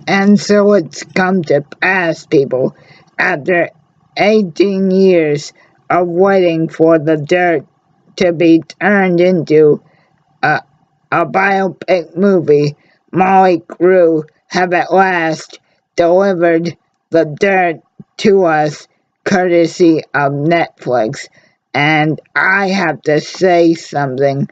And so it's come to pass, people. After 18 years of waiting for The Dirt to be turned into a, a biopic movie, Molly Crew have at last delivered The Dirt to us courtesy of Netflix. And I have to say something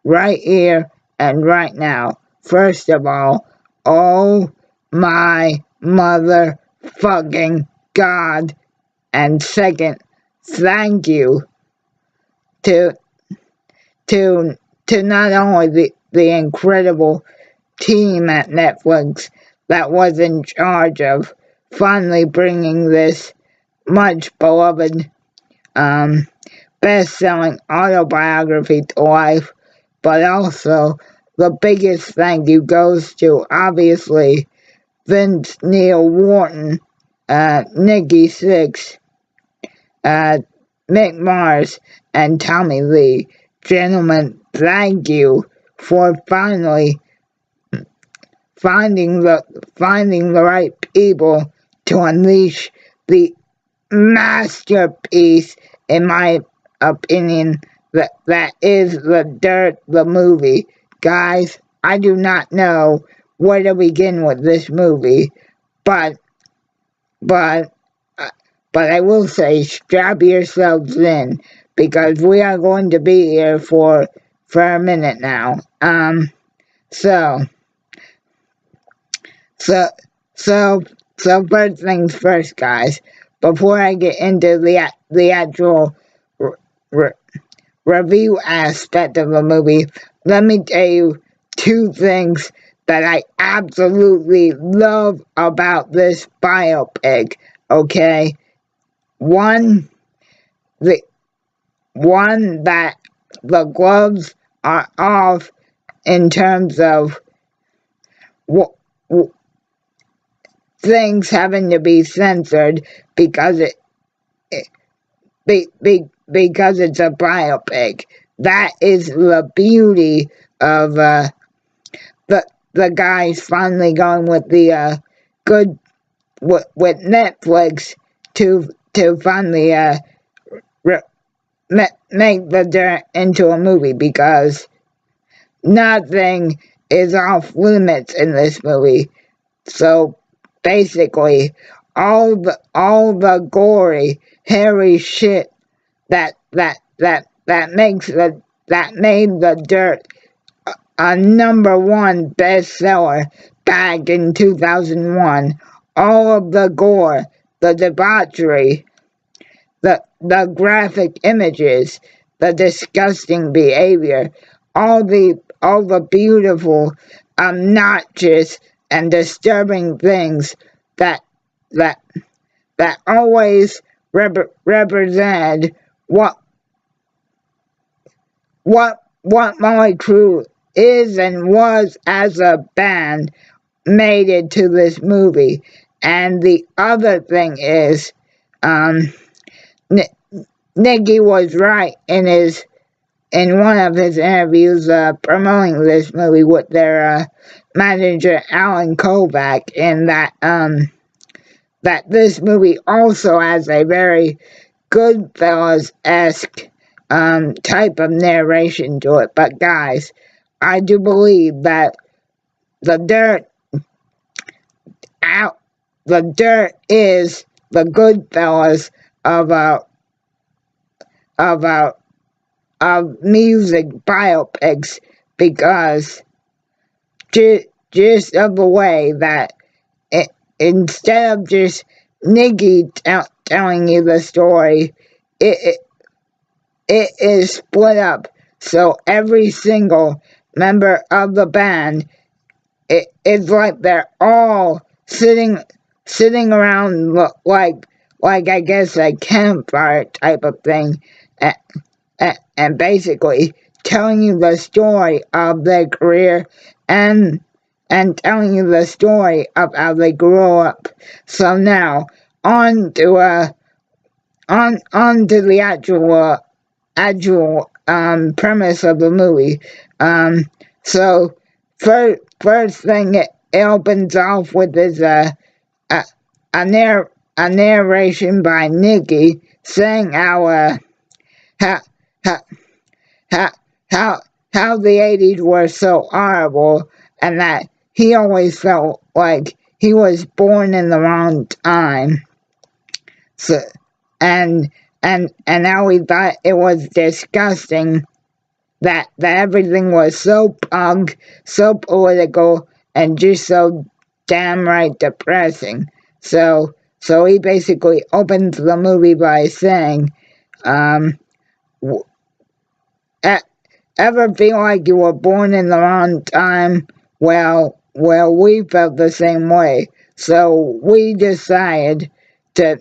right here and right now. First of all, oh my motherfucking God. And second, thank you to to to not only the incredible team at Netflix that was in charge of finally bringing this much beloved best-selling autobiography to life, but also the biggest thank you goes to obviously Vince Neil Wharton, Nikki Sixx, Mick Mars, and Tommy Lee. Gentlemen, thank you for finally finding the right people to unleash the masterpiece, in my opinion, that is The Dirt, the movie. Guys, I do not know where to begin with this movie, but I will say, strap yourselves in, because we are going to be here for a minute now. So first things first, guys. Before I get into the actual review aspect of the movie, let me tell you two things that I absolutely love about this biopic. Okay, one that the gloves are off in terms of things having to be censored because because it's a biopic. That is the beauty of the guys finally going with the good with Netflix to finally make The Dirt into a movie, because nothing is off limits in this movie. So basically, all the gory, hairy shit that made The Dirt a #1 bestseller back in 2001. All of the gore, the debauchery, the graphic images, the disgusting behavior, all the beautiful, obnoxious, and disturbing things that always represent what Motley Crue is and was as a band, made it to this movie. And the other thing is, Nicky was right in one of his interviews promoting this movie with their manager Alan Kovac, in that this movie also has a very Goodfellas-esque type of narration to it. But guys, I do believe that The Dirt is the Goodfellas of music biopics, because just of the way that instead of just Nicky telling you the story, it is split up. So every single member of the band, it's like they're all sitting around like I guess a campfire type of thing, and basically telling you the story of their career and telling you the story of how they grew up. So now on to the actual premise of the movie. So first thing it opens off with this a, a narration by Nikki saying how how how how how the 80s were so horrible, and that he always felt like he was born in the wrong time. So and how he thought it was disgusting that everything was so punk, so political, and just so damn right depressing. So he basically opens the movie by saying, ever feel like you were born in the wrong time? Well, we felt the same way. So we decided to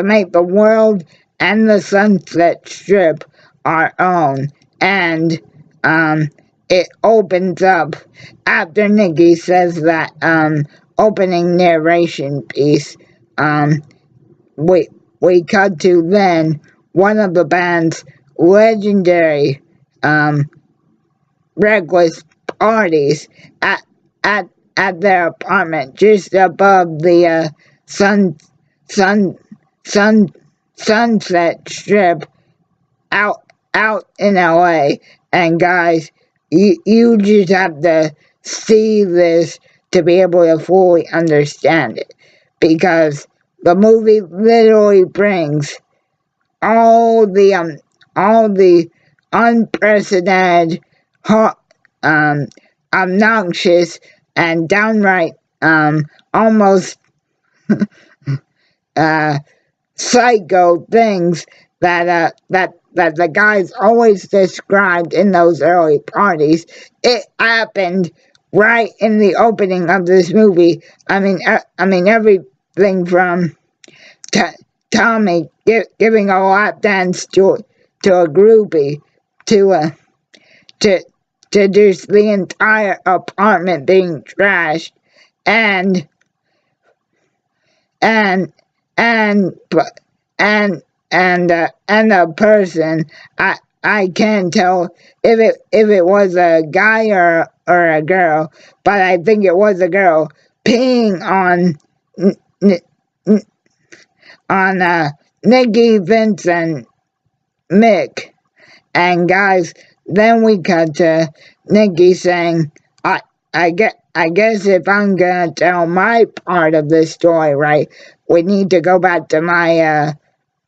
make the world and the Sunset Strip our own. And it opens up after Nikki says that opening narration piece. We cut to then one of the band's legendary reckless parties at at their apartment just above the sun sun Sunset Strip out in LA. And guys, you just have to see this to be able to fully understand it, because the movie literally brings all the unprecedented, obnoxious, and downright almost psycho things that the guys always described in those early parties. It happened right in the opening of this movie. I mean everything from Tommy giving a lap dance to a groupie to just the entire apartment being trashed, and a person, I can't tell if it was a guy or a girl, but I think it was a girl, peeing on Nikki, Vince, and Mick. And guys, then we cut to Nikki saying, I guess if I'm gonna tell my part of this story right, we need to go back to my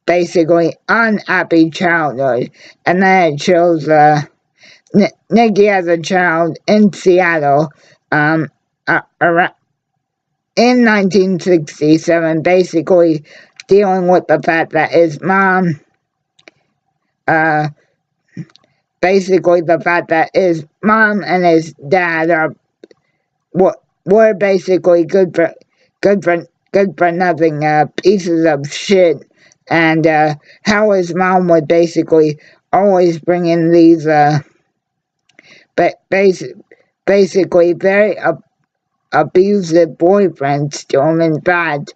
basically unhappy childhood. And then it shows Nikki as a child in Seattle around in 1967, basically dealing with the fact that his mom and his dad were basically good for nothing pieces of shit, and how his mom would basically always bring in these basically very abusive boyfriends to him. In fact,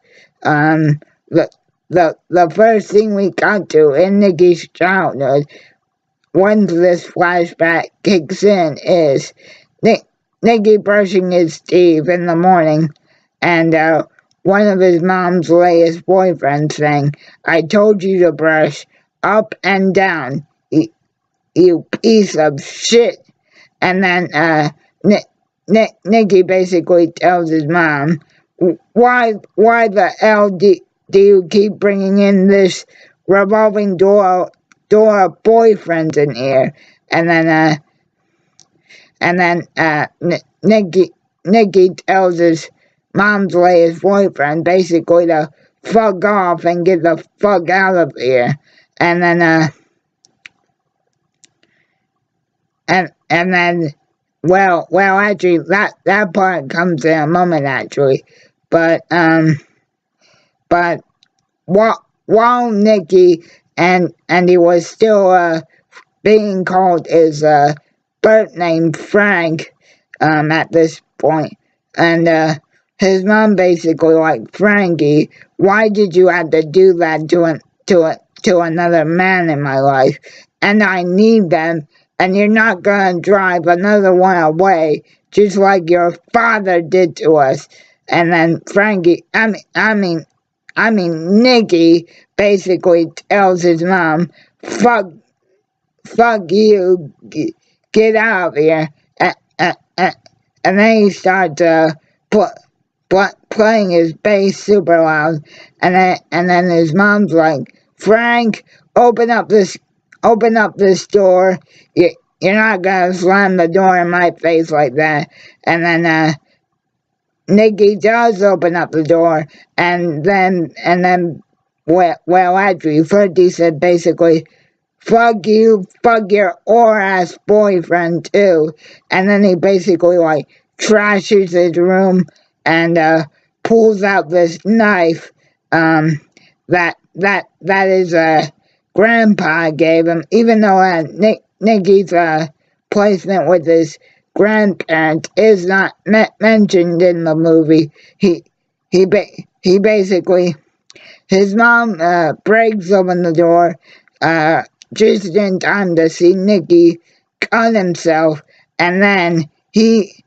the first thing we got to in Nikki's childhood, once this flashback kicks in, is Nikki brushing his teeth in the morning, and one of his mom's latest boyfriends saying, "I told you to brush up and down, you piece of shit." And then Nikki basically tells his mom, why the hell do you keep bringing in this revolving door of boyfriends in here? And then Nikki tells his mom's latest boyfriend basically to fuck off and get the fuck out of here. And then and then well actually that part comes in a moment actually, but while Nikki and he was still being called his birth name Frank at this point, and his mom basically like, "Frankie, why did you have to do that to another man in my life? And I need them, and you're not gonna drive another one away just like your father did to us. And then Nicky basically tells his mom, fuck you, get out of here. And then he starts playing his bass super loud, and then his mom's like, Frank, open up this door. You're not gonna slam the door in my face like that. And then Nicky does open up the door, and then well actually Freddie said basically, fuck you, fuck your ass boyfriend too. And then he basically like trashes his room and pulls out this knife that his grandpa gave him, even though Nicky's placement with his grandparents is not mentioned in the movie. He basically, his mom breaks open the door just in time to see Nicky cut himself, and then he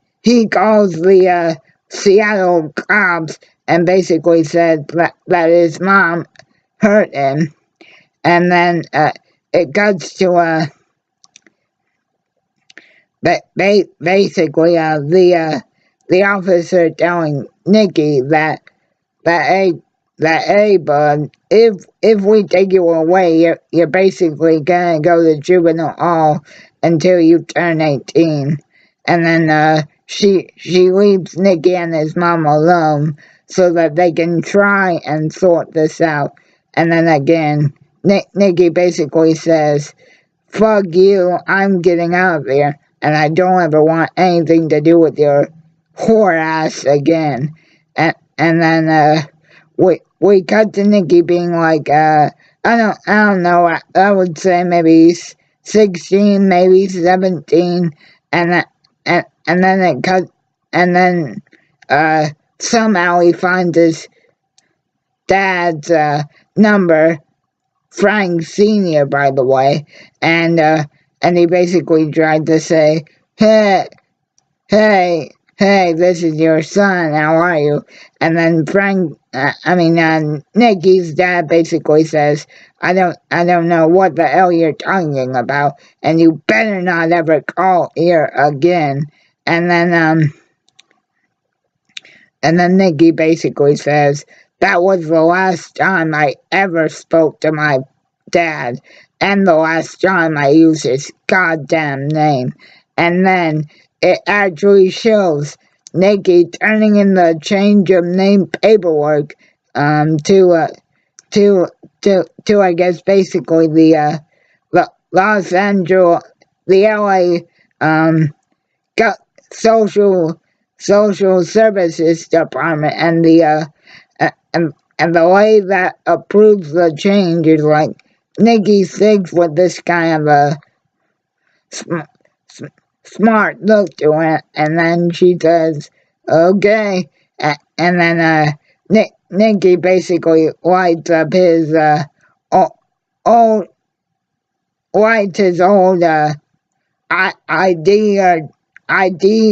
calls the Seattle cops and basically said that his mom hurt him. And then it cuts to basically the officer telling Nicky that hey bud, if we take you away, you're basically gonna go to juvenile hall until you turn 18. And then she leaves Nicky and his mom alone so that they can try and sort this out. And then again, Nicky basically says, fuck you, I'm getting out of here, and I don't ever want anything to do with your whore ass again. And then we cut to Nicky being like, I don't know, I would say maybe 16, maybe 17, and then it cut, and then somehow he finds his dad's number, Frank Sr., by the way, and he basically tried to say, hey, this is your son, how are you? And then Nicky's dad basically says, I don't know what the hell you're talking about, and you better not ever call here again. And then Nicky basically says, that was the last time I ever spoke to my dad, and the last time I used his goddamn name. And then it actually shows Nicky turning in the change of name paperwork to I guess basically the Los Angeles, the LA social services department, and the way that approves the change is like Nicky thinks with this kind of a smart look to it, and then she says, okay, and then Nicky basically lights up his old ID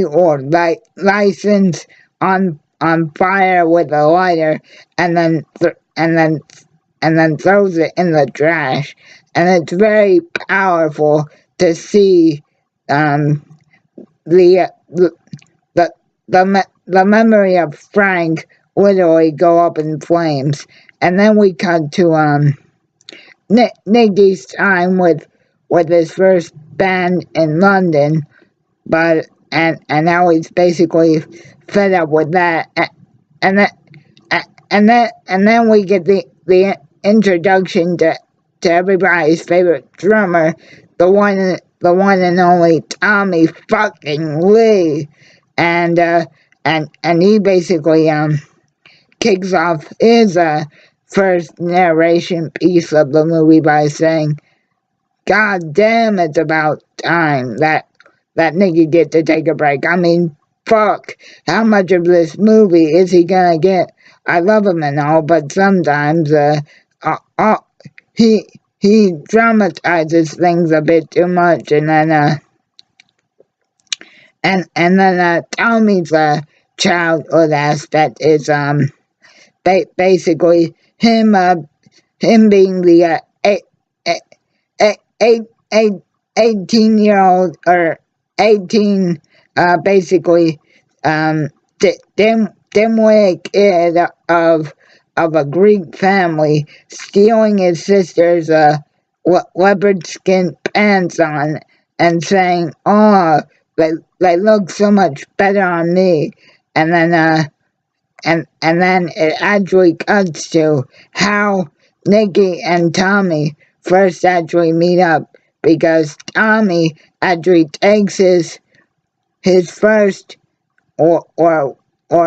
or license on fire with a lighter, and then throws it in the trash. And it's very powerful to see the memory of Frank literally go up in flames. And then we cut to Nicky's time with his first band in London, but and now he's basically fed up with that, and then we get the introduction to everybody's favorite drummer, the one and only Tommy fucking Lee, and he basically kicks off his first narration piece of the movie by saying, God damn, it's about time that Nicky get to take a break. I mean, fuck, how much of this movie is he gonna get? I love him and all, but sometimes he dramatizes things a bit too much, and then then Tommy's childhood aspect is basically him being the eight, eight, eight, eight, 18-year-old or 18 basically dimwitted kid of a Greek family stealing his sister's leopard skin pants on and saying, "Oh, they look so much better on me," and then then it actually cuts to how Nikki and Tommy first actually meet up, because Tommy actually takes his first or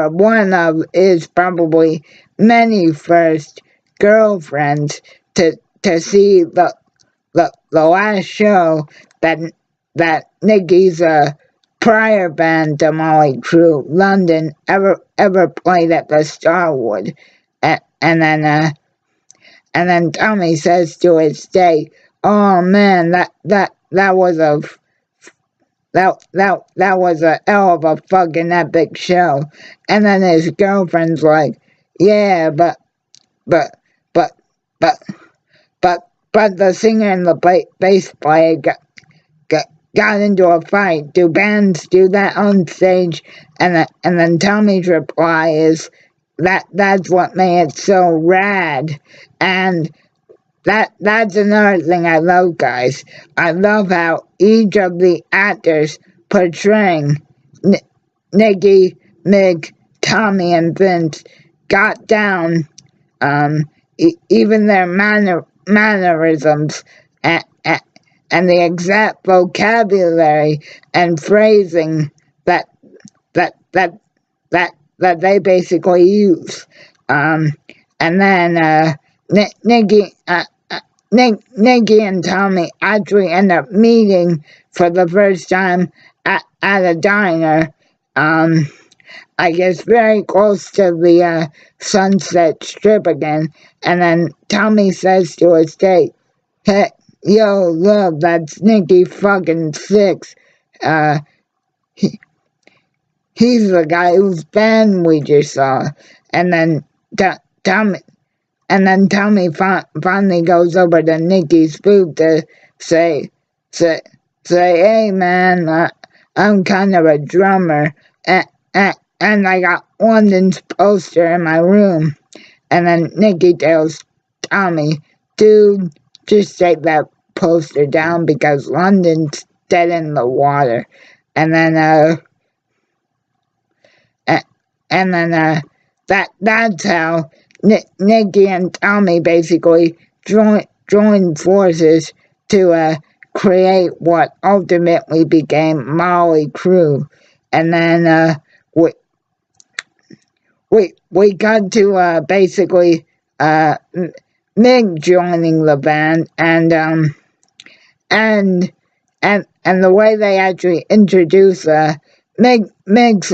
one of his probably many first girlfriends to see the last show that Nikki's prior band, the Motley Crue, London, ever played at the Starwood, and then Tommy says to his date, "Oh man, that was a hell of a fucking epic show," and then his girlfriend's like, "Yeah, but but but but but the singer and the bass player got into a fight. Do bands do that on stage?" And then Tommy's reply is that's what made it so rad. And that's another thing I love, guys. I love how each of the actors portraying Nicky, Mick, Tommy, and Vince got down, even their mannerisms and the exact vocabulary and phrasing that that that that they basically use. And then Nicky and Tommy actually end up meeting for the first time at a diner. I guess very close to the Sunset Strip again. And then Tommy says to his date, "Hey, yo, love, that's Nicky fucking Six. He, he's the guy whose band we just saw." And then Tommy finally goes over to Nicky's booth to say, "Hey man, I'm kind of a drummer, and I got London's poster in my room." And then Nicky tells Tommy, "Dude, just take that poster down because London's dead in the water." And then that's how Nicky and Tommy basically joined forces to create what ultimately became Motley Crue. And then we got to basically Mick joining the band, and the way they actually introduce Mick's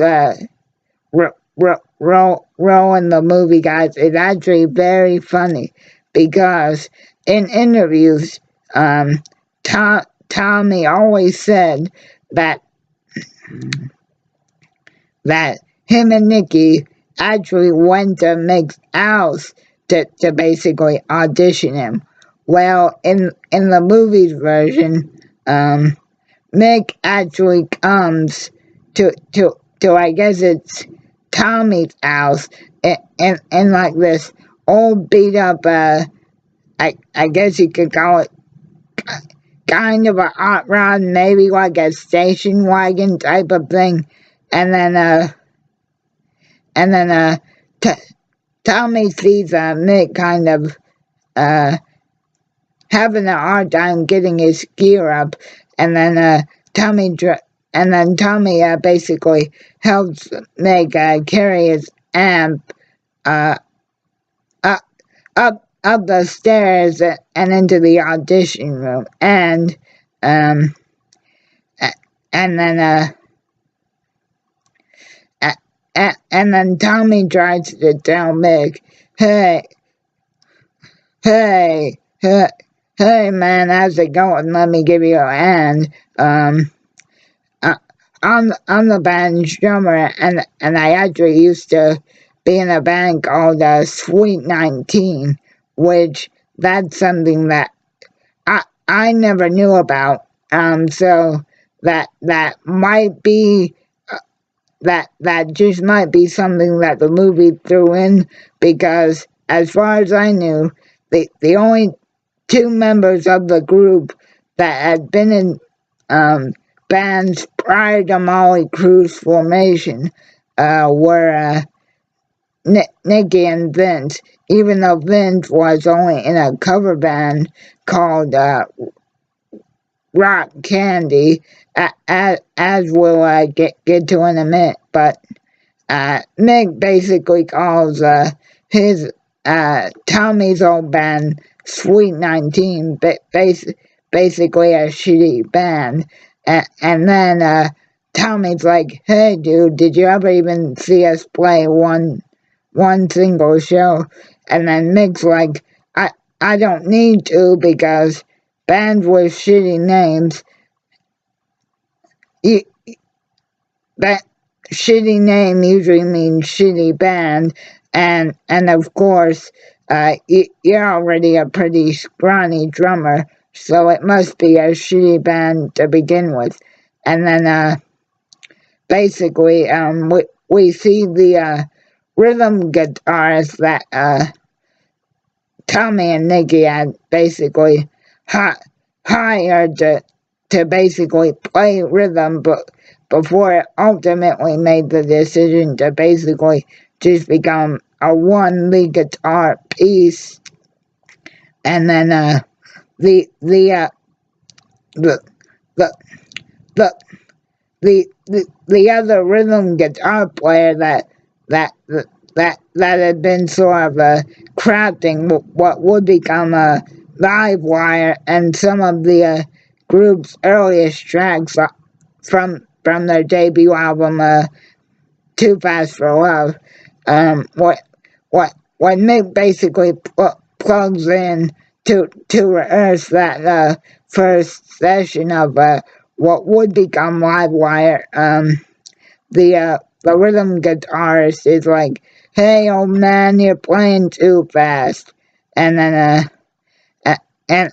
role in the movie, guys, is actually very funny, because in interviews, Tommy always said that him and Nicky actually went to Mick's house to basically audition him. Well, in the movie's version, Mick actually comes to I guess it's Tommy's house in like this old beat up I guess you could call it kind of a hot rod, maybe like a station wagon type of thing. And then Tommy sees Mick kind of having a hard time getting his gear up, and then Tommy basically helps Mick carry his amp up the stairs and into the audition room, and then Tommy tries to tell Mick, hey man, how's it going? Let me give you a hand. I'm the band's drummer, and I actually used to be in a band called Sweet 19, which that's something that I never knew about. So that might be that just might be something that the movie threw in, because as far as I knew, the only two members of the group that had been in bands prior to Motley Crue's formation were Nicky and Vince, even though Vince was only in a cover band called Rock Candy, as we'll get to in a minute. But Mick basically calls his Tommy's old band Sweet 19, basically a shitty band. And then Tommy's like, "Hey dude, did you ever even see us play one single show?" And then Mick's like, I don't need to, because bands with shitty names, that shitty name usually means shitty band, and of course you're already a pretty scrawny drummer, so it must be a shitty band to begin with. And then basically we see the rhythm guitarist that Tommy and Nicky had basically hired to basically play rhythm, but before it ultimately made the decision to basically just become a one lead guitar piece. And then the the the the other rhythm guitar player that had been sort of crafting what would become a live wire and some of the group's earliest tracks from their debut album Too Fast for Love. What Mick basically plugs in to rehearse that first session of what would become live wire, the rhythm guitarist is like, "Hey old man, you're playing too fast." And then and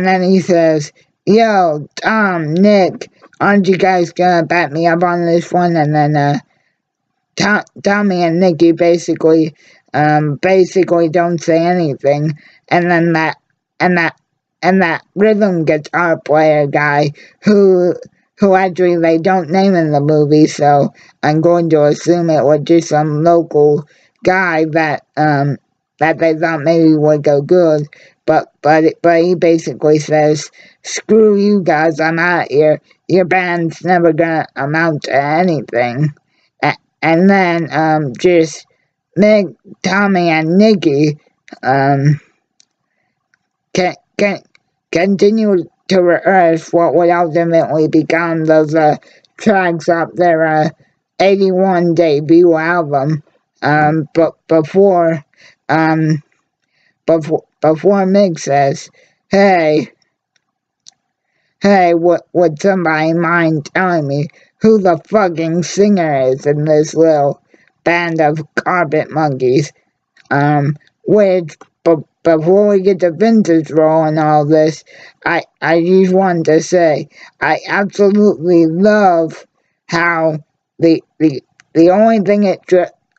then he says, "Yo, Tom, Nick, aren't you guys gonna back me up on this one?" And then Tommy and Nicky basically don't say anything. And then that rhythm guitar player guy who actually they don't name in the movie, so I'm going to assume it was just some local guy that they thought maybe would go good. But he basically says, "Screw you guys, I'm out here. Your band's never gonna amount to anything." And then just Mick, Tommy, and Nicky can continue to rehearse what would ultimately become those tracks off their 81 debut album. But before Mick says, "Hey, would somebody mind telling me who the fucking singer is in this little band of carpet monkeys?" Which, before we get to Vince's role in all this, I just wanted to say, I absolutely love how the only thing it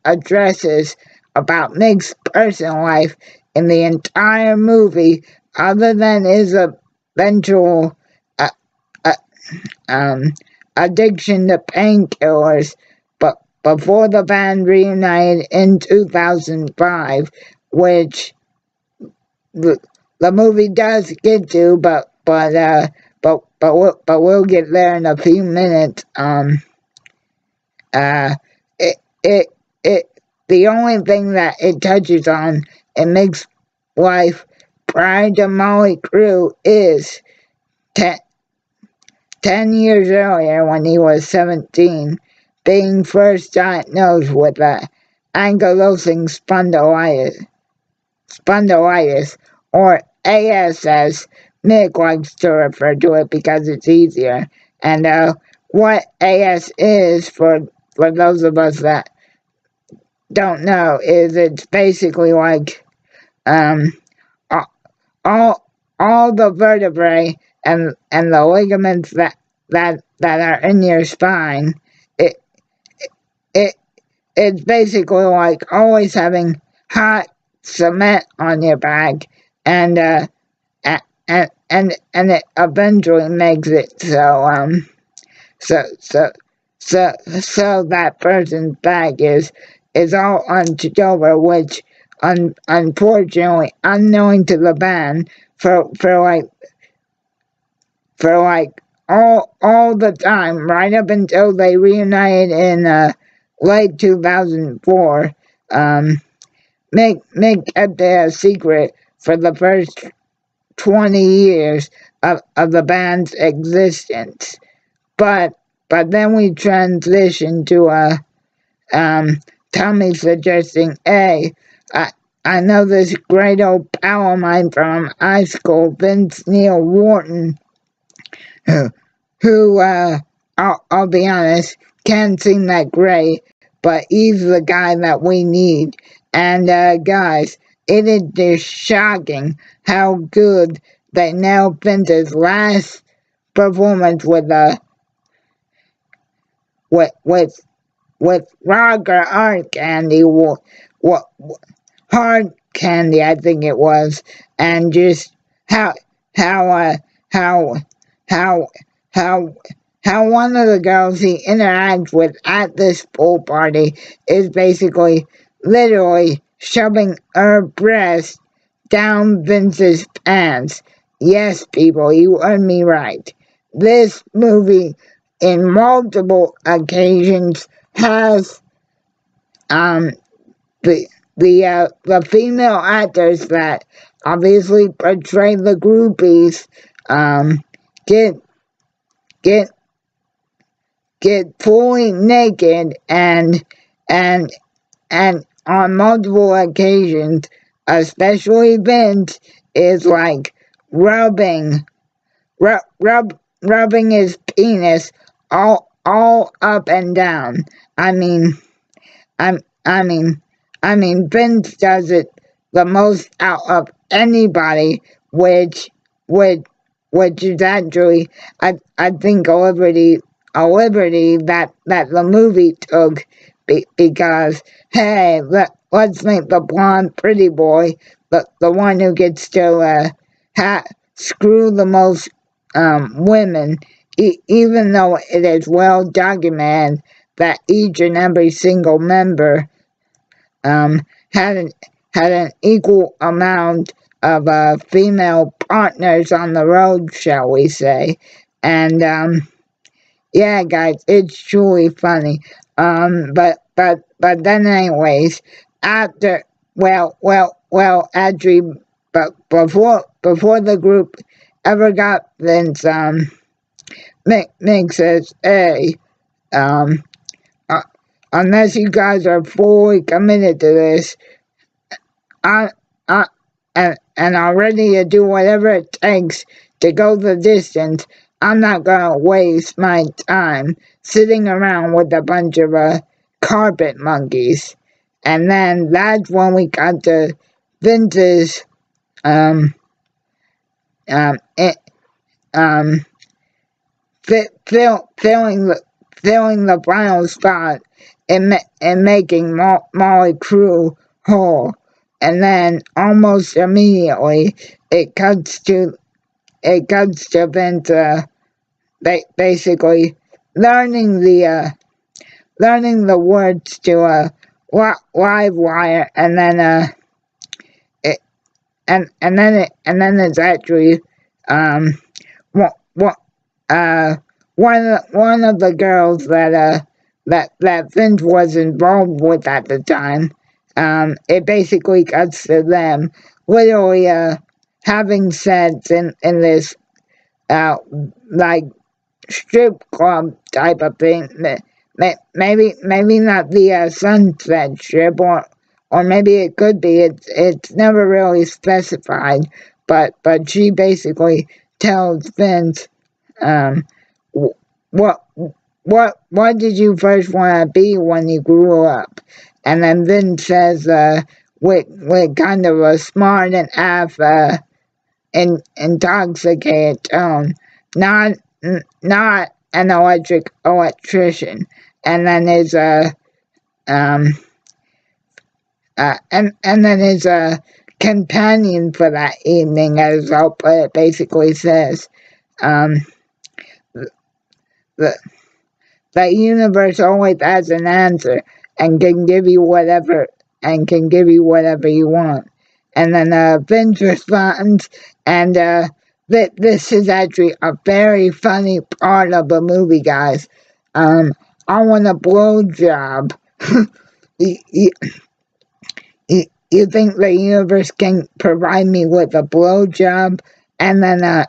addresses about Mick's personal life in the entire movie, other than his eventual addiction to painkillers, but before the band reunited in 2005, which the movie does get to, but we'll get there in a few minutes. The only thing that it touches on in Mick's life prior to Motley Crue is 10 years earlier, when he was 17, being first diagnosed with ankylosing spondylitis, or AS as Mick likes to refer to it because it's easier. And what AS is, for those of us that don't know, is it's basically like um, all the vertebrae and the ligaments that are in your spine. It it it's basically like always having hot cement on your back, and and it eventually makes it so so so that person's back is all hunched over, which unfortunately, unknowing to the band, for like all the time, right up until they reunited in late 2004. Mick kept it a secret for the first 20 years of the band's existence. But then we transitioned to Tommy suggesting, hey, I know this great old pal of mine from high school, Vince Neil Wharton, who I'll be honest, can't seem that great, but he's the guy that we need. And guys, it is just shocking how good they nailed Vince's last performance with rock or hard candy, what hard candy, I think it was, and just how how how how how how one of the girls he interacts with at this pool party is basically literally shoving her breast down Vince's pants. Yes, people, you heard me right. This movie, in multiple occasions, has the the female actors that obviously portray the groupies get get get fully naked and and on multiple occasions, especially Vince, is like rubbing his penis all up and down. I mean, I mean, Vince does it the most out of anybody, which is actually, I think, a liberty that the movie took, because, hey, let's make the blonde pretty boy the one who gets to screw the most women, even though it is well documented that each and every single member had an equal amount of female partners on the road, shall we say. And yeah, guys, it's truly funny. But then anyways, after actually, but before the group ever got Vince, Mick says, hey, unless you guys are fully committed to this, and are ready to do whatever it takes to go the distance, I'm not gonna waste my time sitting around with a bunch of carpet monkeys. And then that's when we got to Vince's filling the final spot in making Motley Crue whole. And then almost immediately it cuts to Vince basically learning the words to Live Wire, and then it's actually one of the girls that Vince was involved with at the time. It basically cuts to them literally having sex in this like strip club type of thing. Maybe not the Sunset Strip, or maybe it could be. It's never really specified, but she basically tells Vince what what did you first want to be when you grew up? And then Vince says, with kind of a smart and half intoxicated tone, not not an electrician. And then his um and then his companion for that evening, as I'll put it, basically says, um the the universe always has an answer and can give you whatever you want. And then Vince responds, and this is actually a very funny part of the movie, guys. I want a blowjob. you, you, you think the universe can provide me with a blowjob? And then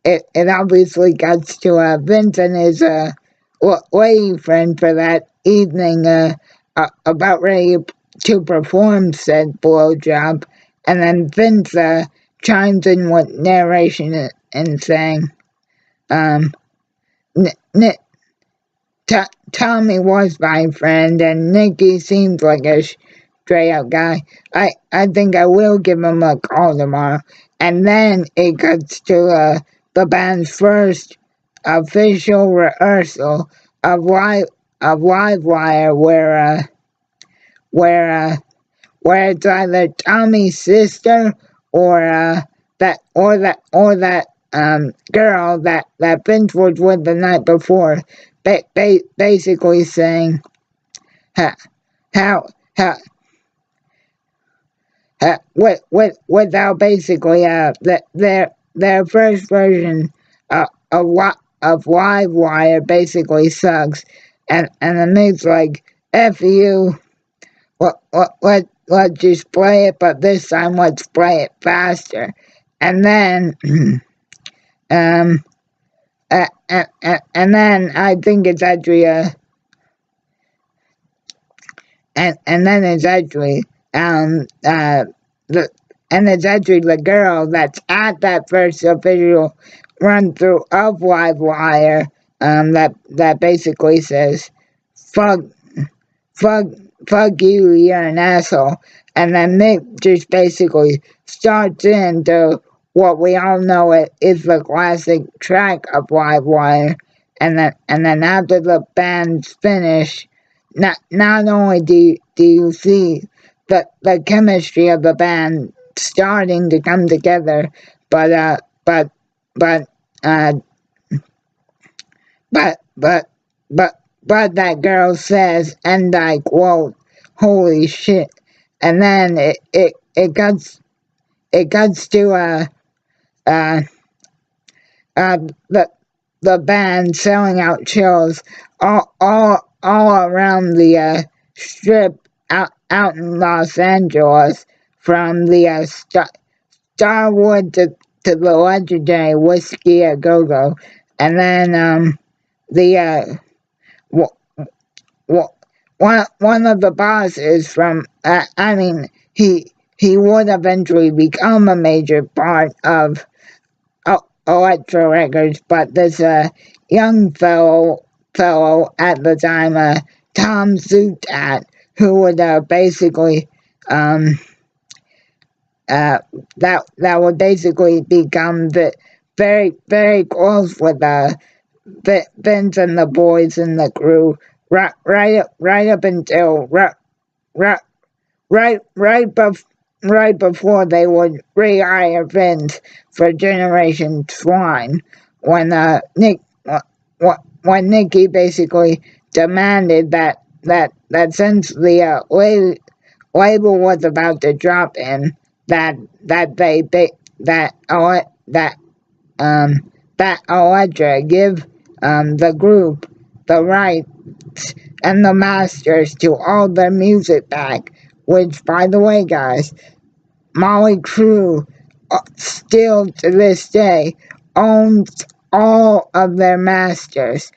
it obviously gets to Vince and his lady friend for that evening about ready to perform said blowjob. And then Vince chimes in with narration and saying, um, Tommy was my friend, and Nicky seems like a straight out guy. I think I will give him a call tomorrow. And then it cuts to the band's first official rehearsal of Livewire, where it's either Tommy's sister or that girl that Vince was with the night before, basically saying how how without basically their first version of Livewire basically sucks, and the mate's like, F you, let's just play it, but this time let's play it faster. And then and then I think it's actually and then it's actually it's actually the girl that's at that first official run through of Livewire that basically says, fuck you, you're an asshole. And then Mick just basically starts into what we all know is the classic track of Livewire. And then after the band's finished, not only do you see the chemistry of the band starting to come together, but that girl says, and I quote, "Holy shit!" And then it cuts to the band selling out shows all around the strip out in Los Angeles, from the Starwood to the legendary Whiskey A Go Go. And then one of the bosses from he would eventually become a major part of Electro Records, but this young fellow at the time, Tom Zutat, who would basically that would basically become very, very close with Vince and the boys in the crew, right up until right before they would rehire Vince for Generation Swine, when when Nicky basically demanded that since the label was about to drop him, that Electra give the group the rights and the masters to all their music back, which, by the way, guys, Motley Crue still to this day owns all of their masters,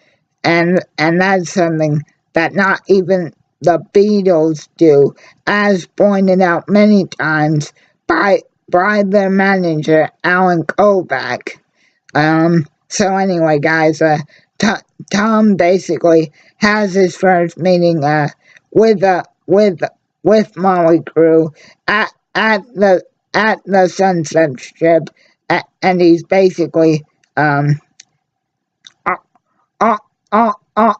and that's something that not even the Beatles do, as pointed out many times by their manager Alan Kovac. So anyway, guys, Tom basically has his first meeting with uh, with with Motley Crue at the Sunset Strip, and he's basically um uh, uh, uh, uh,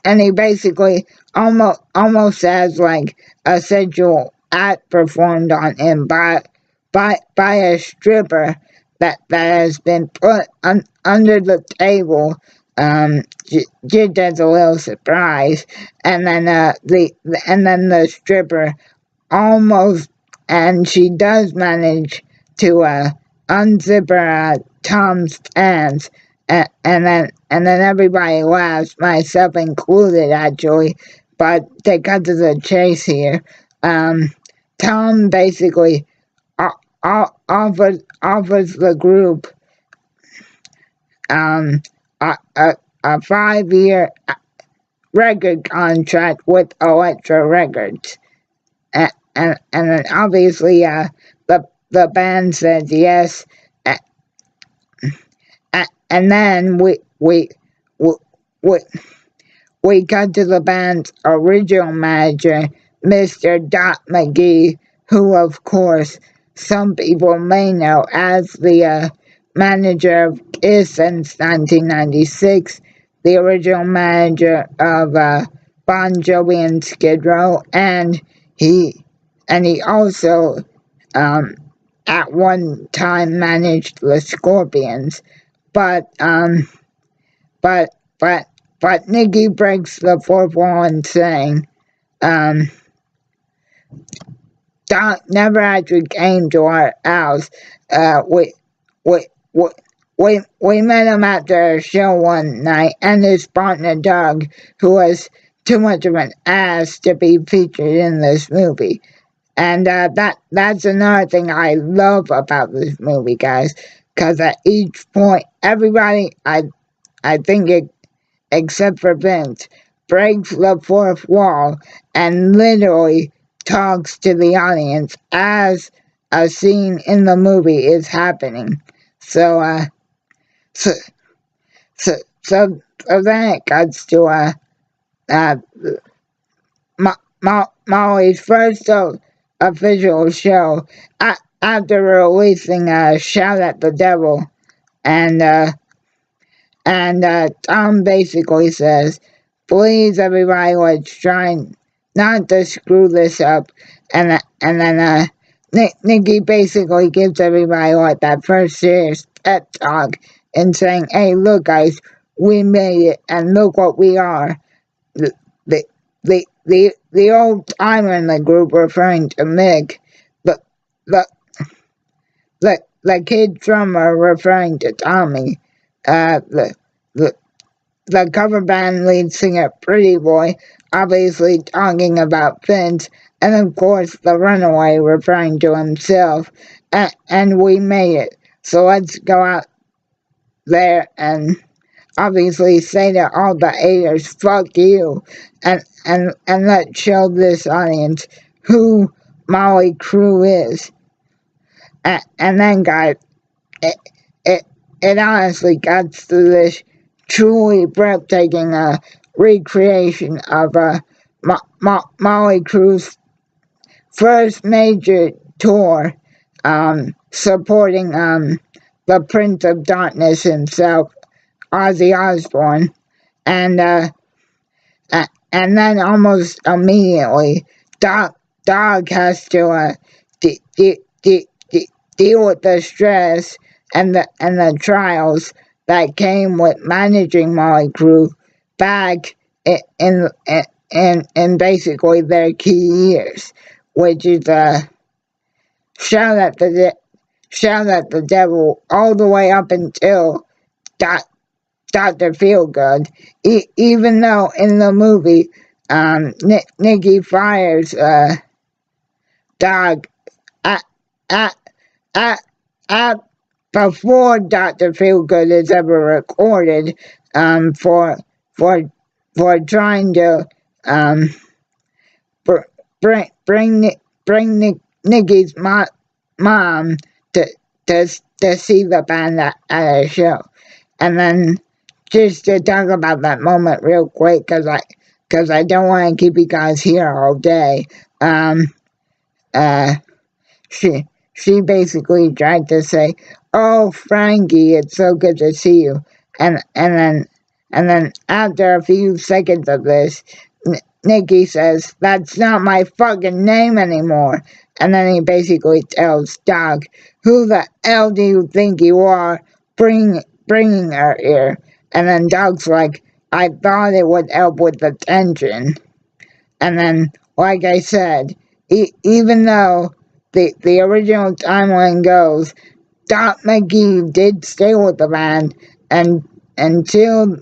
and he basically almost has like a sexual act performed on him by a stripper that has been put under the table, just as a little surprise, and then the stripper almost, and she does manage to unzip her Tom's pants, and then everybody laughs, myself included actually. But to cut to the chase here, Tom basically offers the group a 5-year record contract with Elektra Records, and then obviously the band says yes, and then we cut to the band's original manager, Mr. Doc McGee, who of course some people may know as the manager of Kiss since 1996, the original manager of Bon Jovi and Skid Row, and he also at one time managed the Scorpions, but Nikki breaks the fourth wall and saying Doc never actually came to our house. We met him after a show one night, and his partner Doug, who was too much of an ass to be featured in this movie. And that's another thing I love about this movie, guys, because at each point, everybody, I think except for Vince, breaks the fourth wall and literally talks to the audience as a scene in the movie is happening. So then it cuts to Molly's first official show after releasing "Shout at the Devil," and Tom basically says, "Please, everybody, let's try not to screw this up." And then Nikki basically gives everybody like that first serious pep talk and saying, "Hey, look, guys, we made it, and look what we are." The old timer in the group, referring to Mick, the kid drummer, referring to Tommy, the cover band lead singer Pretty Boy, obviously talking about Vince, and of course the runaway referring to himself, and we made it. So let's go out there and obviously say to all the haters, fuck you, and let's show this audience who Motley Crue is. And then, guys, it honestly cuts to this truly breathtaking recreation of Motley Crue's first major tour, supporting the Prince of Darkness himself, Ozzy Osbourne, and then almost immediately, Dog has to deal with the stress and the trials that came with managing Motley Crue back in basically their key years, which is Shout at the Devil all the way up until Dr. Feelgood. Even though in the movie Nikki fires Dog at before Dr. Feelgood is ever recorded, for trying to bring Nikki's mom to see the band at a show, and then just to talk about that moment real quick, cause I don't want to keep you guys here all day. Uh, she basically tried to say, "Oh, Frankie, it's so good to see you," and then after a few seconds of this, Nikki says, "That's not my fucking name anymore." And then he basically tells Doc, "Who the hell do you think you are, bringing her here?" And then Doc's like, "I thought it would help with the tension." And then, like I said, even though the original timeline goes, Doc McGee did stay with the band and until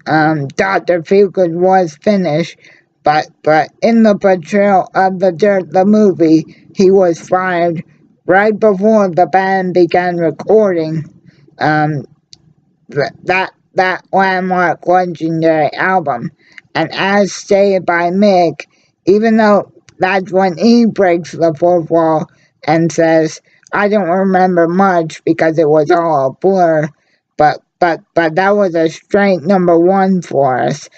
Dr. Feelgood was finished, but in the portrayal of the Dirt the movie, he was fired right before the band began recording that landmark legendary album. And as stated by Mick, even though that's when he breaks the fourth wall and says, "I don't remember much because it was all a blur," but that was a straight number one for us.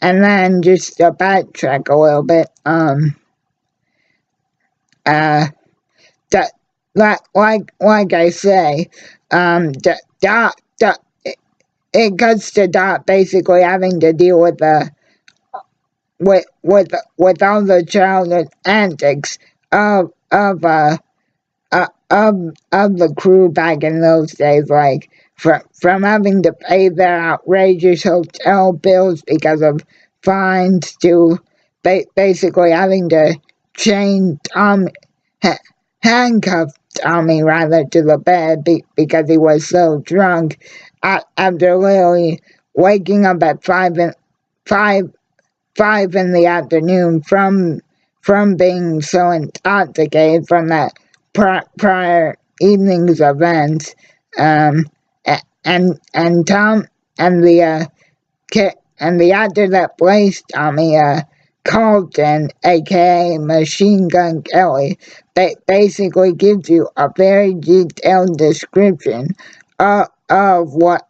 And then just to backtrack a little bit, like I say, Dot, it cuts to Dot basically having to deal with all the childhood antics of the crew back in those days, like from having to pay their outrageous hotel bills because of fines to basically having to chain Tommy, handcuff Tommy rather to the bed because he was so drunk after literally waking up at 5 in the afternoon from being so intoxicated from that prior evening's events, and Tom and the actor that plays Tommy, Carlton, aka Machine Gun Kelly, basically gives you a very detailed description of what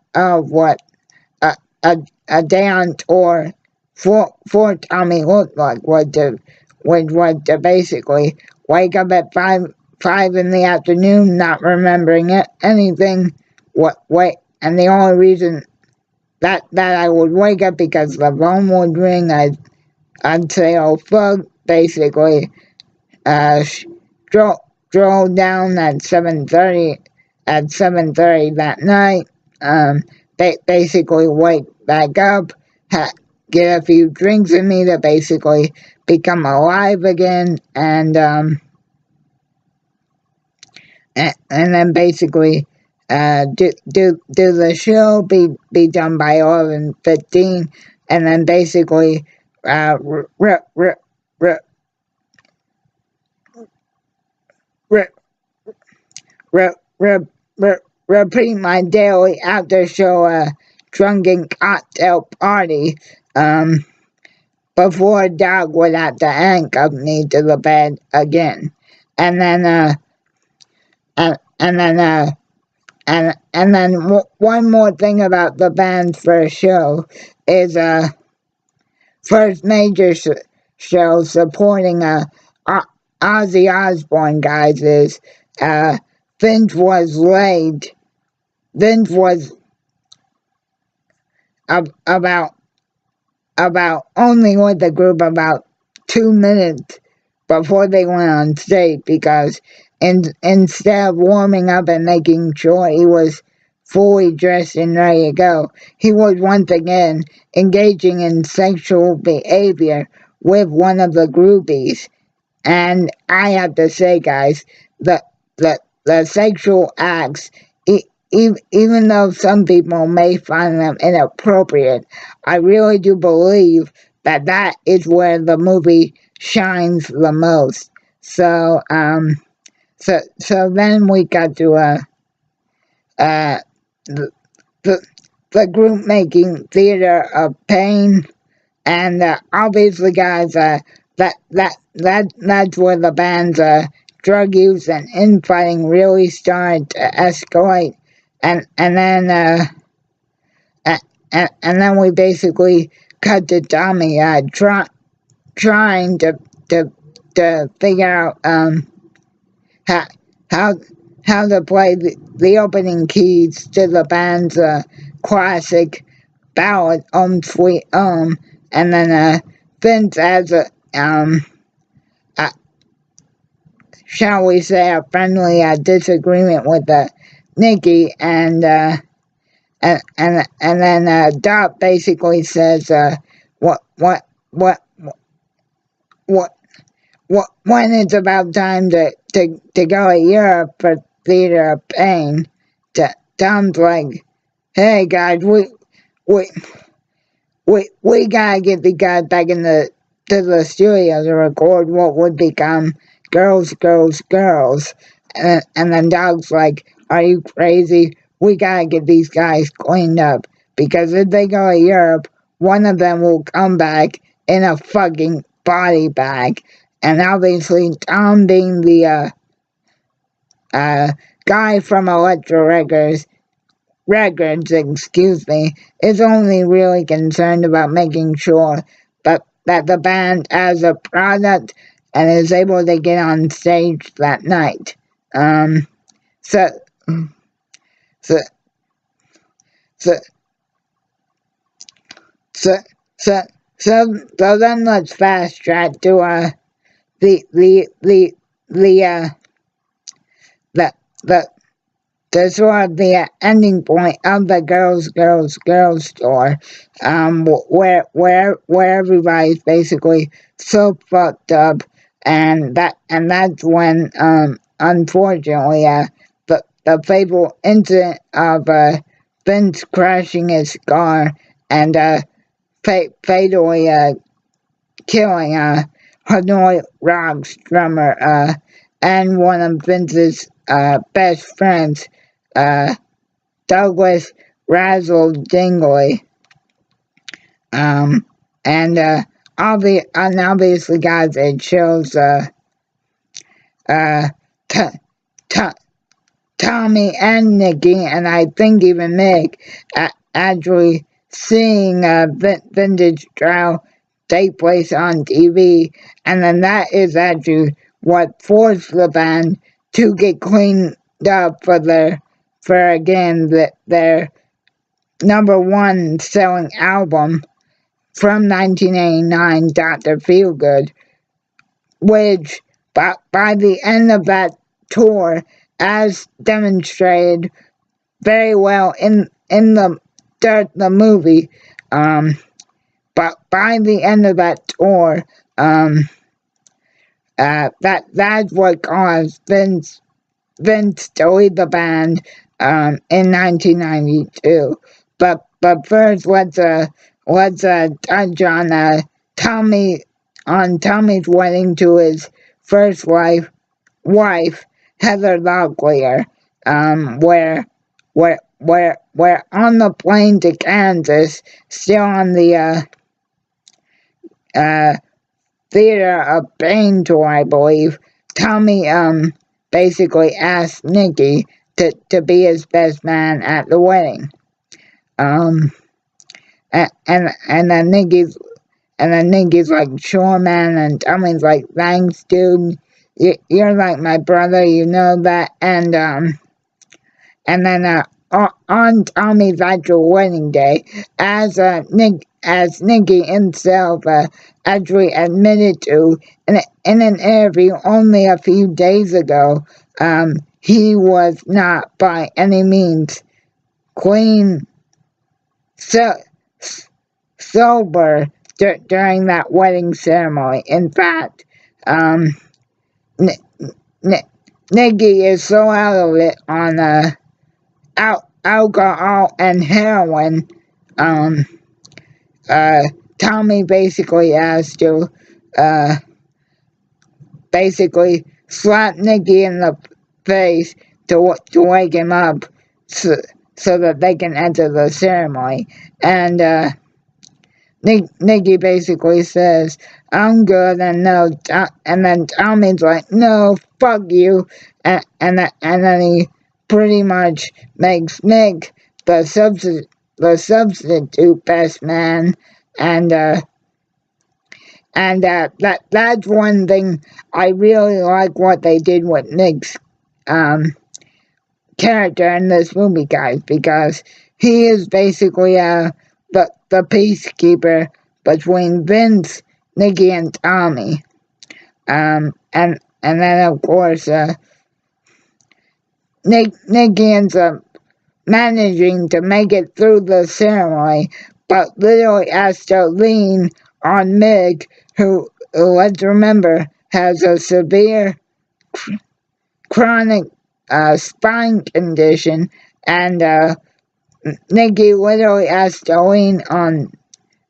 a day on tour for Tommy looked like, was to basically wake up at 5 in the afternoon, not remembering anything. And the only reason that I would wake up because the phone would ring, I'd say, "Oh fuck," basically. Drove down at 7:30 that night. Basically wake back up, get a few drinks in me to basically become alive again, and then basically do the show, be done by 11:15, and then basically repeat my daily after show drunken cocktail party before Doc would have to handcuff me to the bed again. And then one more thing about the band's first show is first major show supporting Ozzy Osbourne guys is Vince was late. Vince was about only with the group about 2 minutes before they went on stage, because instead of warming up and making sure he was fully dressed and ready to go, he was once again engaging in sexual behavior with one of the groupies. And I have to say, guys, the sexual acts, even though some people may find them inappropriate, I really do believe that is where the movie shines the most. So so then we got to the group making Theater of Pain, and obviously, guys, that's where the band's drug use and infighting really started to escalate, and then and then we basically cut to Tommy trying to figure out how how how to play the opening keys to the band's classic ballad Sweet Home, and then Vince has a shall we say a friendly disagreement with Nikki, and then Dot basically says what what what when it's about time to go to Europe for Theater of Pain. Tom's like, hey guys, we gotta get the guys back to the studio to record what would become Girls, Girls, Girls. And then Dog's like, are you crazy? We gotta get these guys cleaned up, because if they go to Europe, one of them will come back in a fucking body bag. And obviously Tom, being the guy from Elektra Records, is only really concerned about making sure that the band has a product and is able to get on stage that night. So then let's fast track to the sort of the ending point of the Girls, Girls, Girls tour, where everybody's basically so fucked up, and that's when unfortunately the fatal incident of Vince crashing his car and fatally killing Hanoi Rocks drummer and one of Vince's best friends, Douglas Razzle Dingley. And obviously, guys, it shows Tommy and Nikki, and I think even Mick, actually seeing vintage style take place on TV, and then that is actually what forced the band to get cleaned up for their number one selling album from 1989, Dr. Feelgood, which by the end of that tour, as demonstrated very well in the movie, but by the end of that tour, that's what caused Vince to leave the band in 1992. But first, let's touch on Tommy's wedding to his first wife Heather Locklear, where on the plane to Kansas, still on the Theater of Pain tour, I believe, Tommy basically asked Nikki to be his best man at the wedding. And then Nikki's like, sure man, and Tommy's like, thanks dude, you're like my brother, you know that. And then on Tommy's actual wedding day, as Nikki himself actually admitted to in an interview only a few days ago, he was not by any means clean sober during that wedding ceremony. In fact, Nikki is so out of it on alcohol and heroin. Tommy basically has to basically slap Nikki in the face to wake him up so that they can enter the ceremony. And Nikki basically says, I'm good, and no, and then Tommy's like, no, fuck you, and then he pretty much makes Mick the the substitute best man, and that's one thing I really like what they did with Nick's character in this movie, guys, because he is basically the peacekeeper between Vince, Nikki, and Tommy. And then of course Nikki ends up managing to make it through the ceremony, but literally has to lean on Mig, who let's remember has a severe chronic spine condition, and Nikki literally has to lean on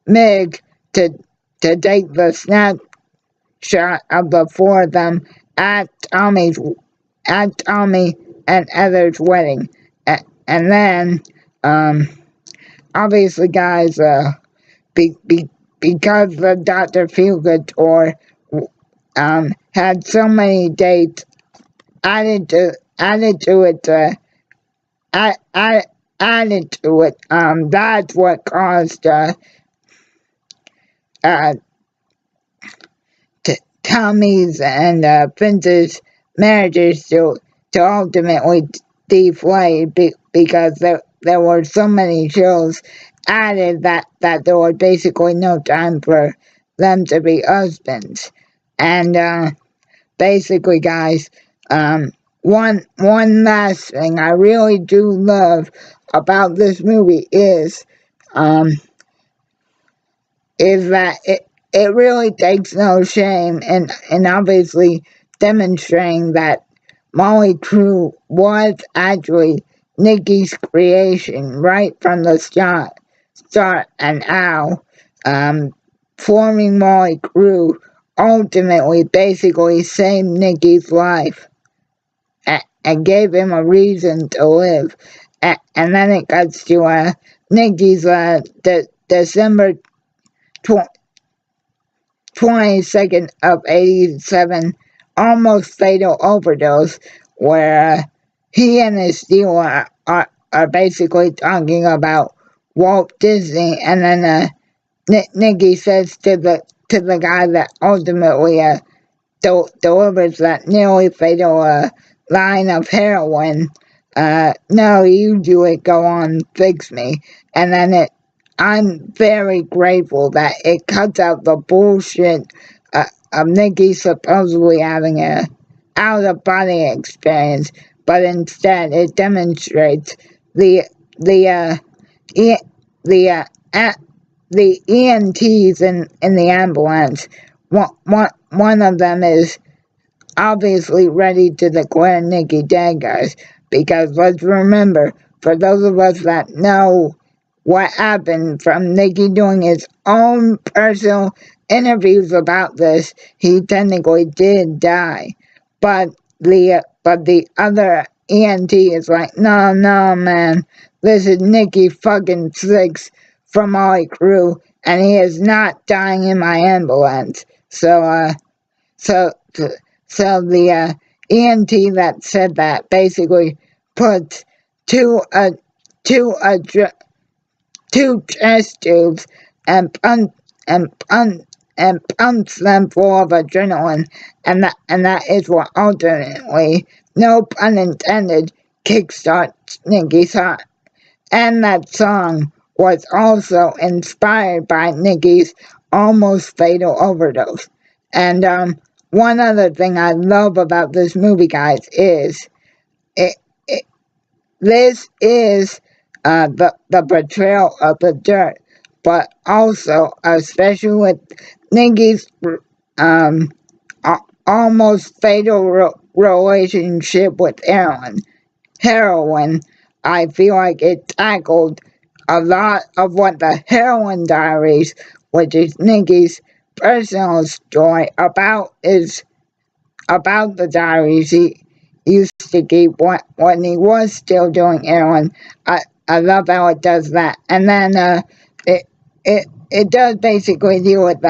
Mig to take the snapshot of the four of them at Tommy and Heather's wedding. And then obviously, guys, because the Dr. Feelgood tour had so many dates added to it, that's what caused Tommy's and Vince's marriages to ultimately deflate, because there were so many shows added that there was basically no time for them to be husbands. And basically, guys, one last thing I really do love about this movie is that it really takes no shame in obviously demonstrating that Motley Crue was actually Nicky's creation right from the start, and how forming Motley Crue ultimately basically saved Nicky's life and gave him a reason to live. And then it cuts to Nicky's December 22nd of 87 almost fatal overdose, where he and his dealer are basically talking about Walt Disney, and then Nicky says to the guy that ultimately delivers that nearly fatal line of heroin, no, you do it, go on, fix me. And then I'm very grateful that it cuts out the bullshit of Nicky supposedly having a out-of-body experience, but instead it demonstrates the EMTs in the ambulance. One of them is obviously ready to declare Nicky dead, guys, because let's remember, for those of us that know what happened from Nicky doing his own personal interviews about this, he technically did die. But the other ENT is like, no, man, this is Nicky fucking Six from Motley Crue, and he is not dying in my ambulance. So the ENT that said that basically puts two chest tubes and pumps them full of adrenaline, and that is what ultimately, no pun intended, kickstarts Nicky's heart. And that song was also inspired by Nicky's almost fatal overdose. And one other thing I love about this movie, guys, is this is the portrayal of the dirt, but also, especially with Nicky's almost fatal relationship with heroin, I feel like it tackled a lot of what the Heroin Diaries, which is Nicky's personal story about the diaries he used to keep when he was still doing heroin. I love how it does that. And then it does basically deal with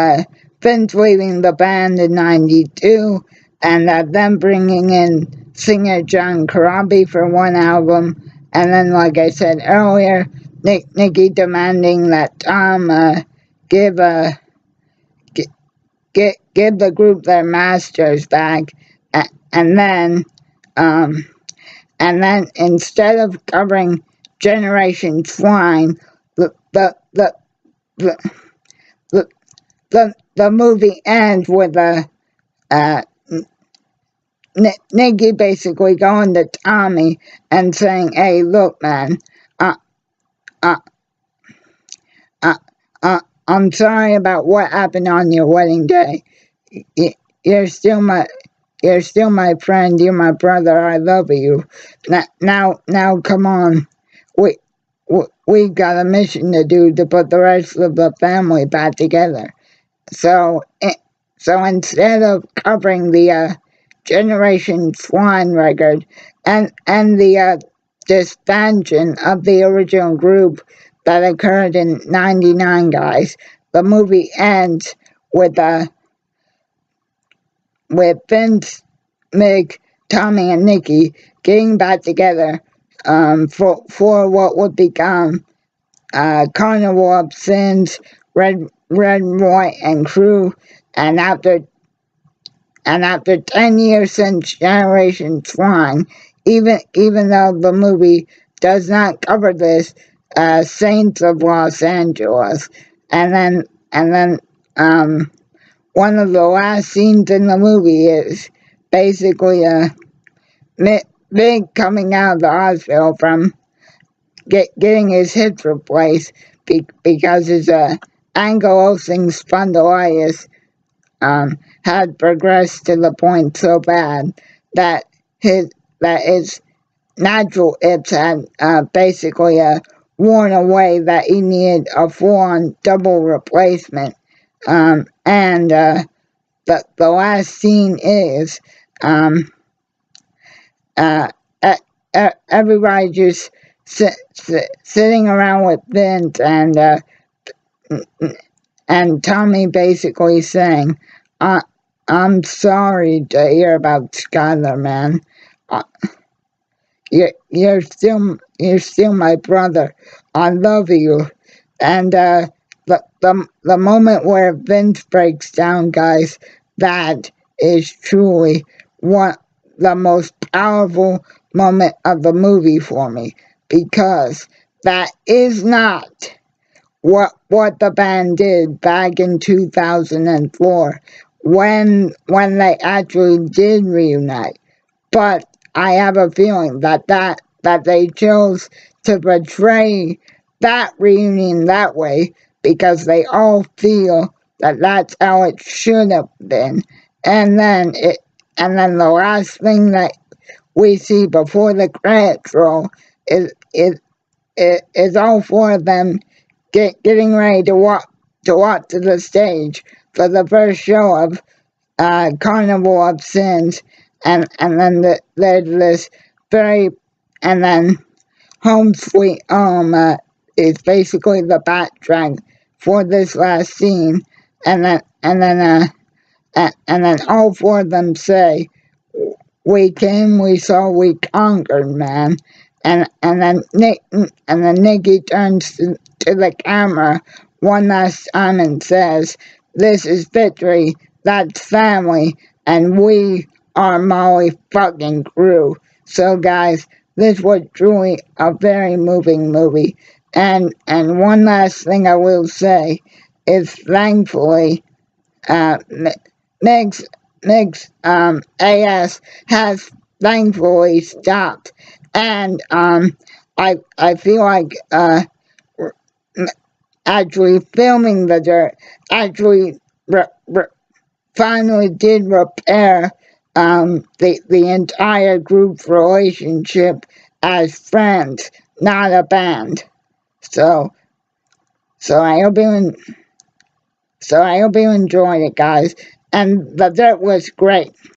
Vince leaving the band in '92, and them bringing in singer John Corabi for one album, and then, like I said earlier, Nikki demanding that Tom give give the group their masters back, and then um, instead of covering Generation Swine, the the the the, the movie ends with a uh, Nikki basically going to Tommy and saying, "Hey, look, man, uh, uh, uh, I'm sorry about what happened on your wedding day. You're still my friend. You're my brother. I love you. Now, come on. We got a mission to do to put the rest of the family back together." So, instead of covering the Generation Swine record and the disbandment of the original group that occurred in '99, guys, the movie ends with Vince, Mick, Tommy, and Nikki getting back together for what would become Carnival of Sins, Red, White, and Crue, and after 10 years since Generation Swine, even though the movie does not cover this, Saints of Los Angeles, and then one of the last scenes in the movie is basically Mick coming out of the hospital from getting his hips replaced because his ankylosing spondylitis had progressed to the point so bad that his natural hips had basically worn away, that he needed a full-on double replacement. And the last scene is everybody just sitting around with Vince and Tommy basically saying, "I'm sorry to hear about Skylar, man. You're still my brother. I love you." And the moment where Vince breaks down, guys, that is truly the most powerful moment of the movie for me, because that is not what the band did back in 2004 when they actually did reunite. But I have a feeling that they chose to portray that reunion that way because they all feel that that's how it should have been. And then the last thing that we see before the credits roll is all four of them getting ready to walk to the stage for the first show of Carnival of Sins, and then there's this and then Home Sweet Home is basically the backtrack for this last scene, and then all four of them say, "We came, we saw, we conquered, man." And then Nikki turns to the camera one last time and says, "This is victory, that's family, and we are Molly fucking Crue." So guys, this was truly a very moving movie. And one last thing I will say is, thankfully, Meg's AS has thankfully stopped, and I feel like actually filming the dirt actually finally did repair the entire group's relationship as friends, not a band. So I hope you enjoyed it, guys. And the dirt was great.